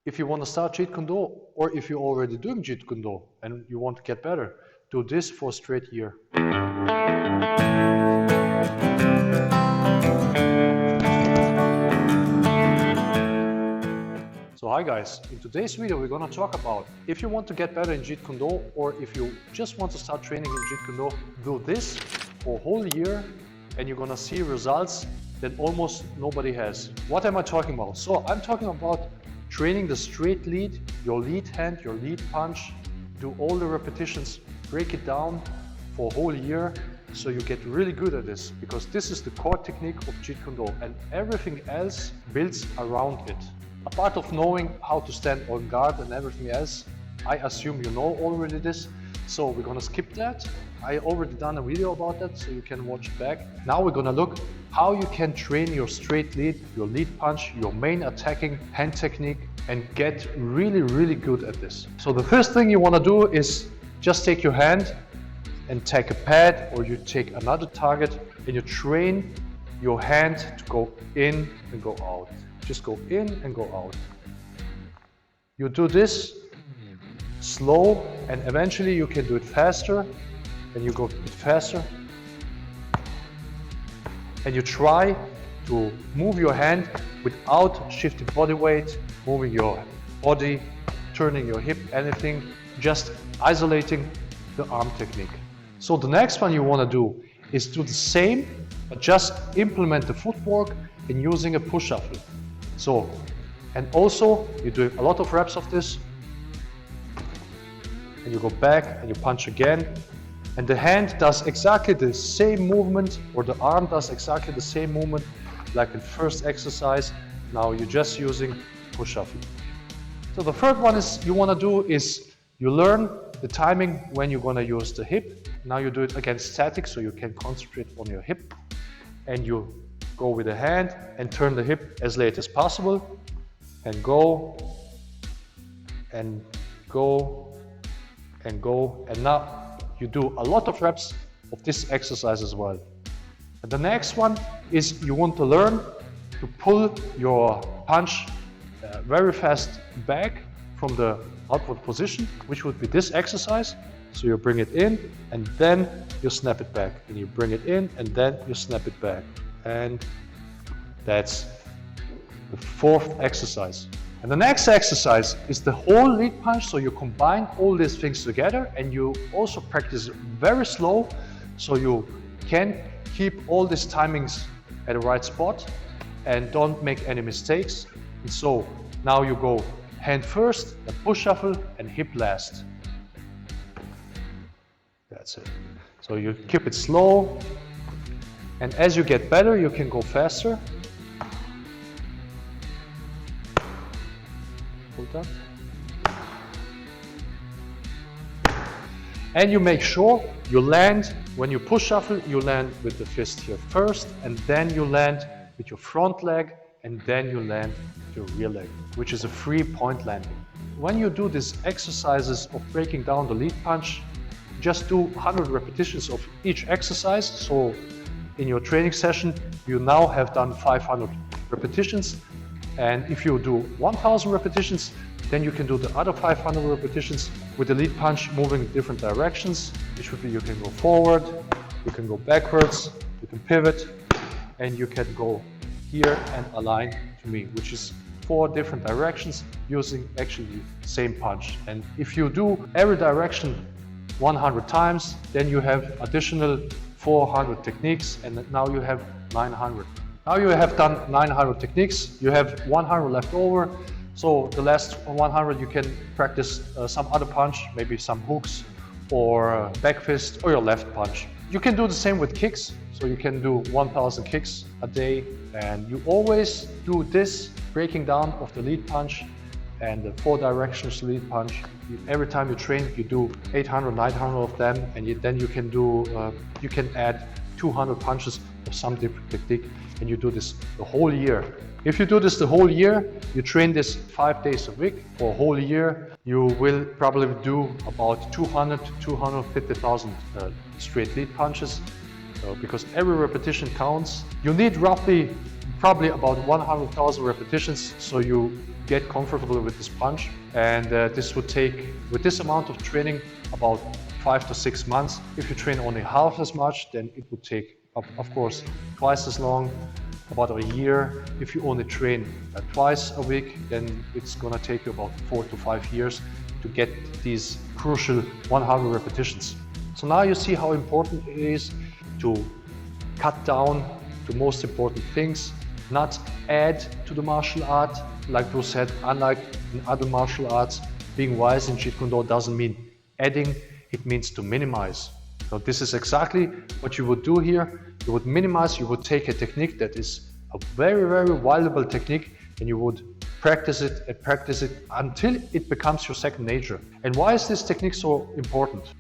If you want to start Jeet Kune Do, or if you're already doing Jeet Kune Do and you want to get better, do this for a straight year. So hi guys, in today's video we're gonna talk about if you want to get better in Jeet Kune Do, or if you just want to start training in Jeet Kune Do this for a whole year and you're gonna see results that almost nobody has. What am I talking about? So I'm talking about training the straight lead, your lead hand, your lead punch, do all the repetitions, break it down for a whole year so you get really good at this, because this is the core technique of Jeet Kune Do and everything else builds around it. Apart of knowing how to stand on guard and everything else, I assume you know already this, so we're gonna skip that. I already done a video about that, so you can watch it back. Now we're gonna look how you can train your straight lead, your lead punch, your main attacking hand technique, and get really good at this. So the first thing you wanna do is just take your hand and take a pad, or you take another target and you train your hand to go in and go out. Just go in and go out. You do this slow, and eventually you can do it faster, and you go a bit faster. And you try to move your hand without shifting body weight, moving your body, turning your hip, anything, just isolating the arm technique. So the next one you want to do is do the same, but just implement the footwork and using a push shuffle. So, and also you do a lot of reps of this, and you go back and you punch again, and the hand does exactly the same movement, or the arm does exactly the same movement like in first exercise. Now you're just using push shuffle. So the third one is you want to do is you learn the timing when you're going to use the hip. Now you do it again static, so you can concentrate on your hip, and you go with the hand and turn the hip as late as possible, and go and go and go, and now you do a lot of reps of this exercise as well. And the next one is you want to learn to pull your punch very fast back from the outward position, which would be this exercise. So you bring it in and then you snap it back, and you bring it in and then you snap it back. And that's the fourth exercise. And the next exercise is the whole lead punch, so you combine all these things together, and you also practice very slow, so you can keep all these timings at the right spot and don't make any mistakes. And so now you go hand first, then push shuffle, and hip last. That's it. So you keep it slow, and as you get better you can go faster. And you make sure you land, when you push shuffle, you land with the fist here first, and then you land with your front leg, and then you land with your rear leg, which is a 3-point landing. When you do these exercises of breaking down the lead punch, just do 100 repetitions of each exercise. So in your training session, you now have done 500 repetitions. And if you do 1000 repetitions, then you can do the other 500 repetitions with the lead punch moving in different directions, which would be you can go forward, you can go backwards, you can pivot, and you can go here and align to me, which is 4 different directions using actually the same punch. And if you do every direction 100 times, then you have additional 400 techniques, and now you have 900. Now you have done 900 techniques, you have 100 left over. So the last 100 you can practice some other punch, maybe some hooks or back fist or your left punch. You can do the same with kicks, so you can do 1000 kicks a day, and you always do this breaking down of the lead punch and the 4 directions lead punch. Every time you train, you do 800, 900 of them, and then you can do, you can add 200 punches of some different technique, and you do this the whole year. If you do this the whole year, you train this 5 days a week for a whole year, you will probably do about 200 to 250,000 straight lead punches, because every repetition counts. You need roughly probably about 100,000 repetitions, so you get comfortable with this punch. And this would take, with this amount of training, about 5 to 6 months. If you train only half as much, then it would take, of course, twice as long, about a year. If you only train twice a week, then it's gonna take you about 4 to 5 years to get these crucial 100 repetitions. So now you see how important it is to cut down the most important things, not add to the martial art. Like Bruce said, unlike in other martial arts, being wise in Jeet Kune Do doesn't mean adding, it means to minimize. So this is exactly what you would do here. You would minimize, you would take a technique that is a very, very valuable technique, and you would practice it and practice it until it becomes your second nature. And why is this technique so important?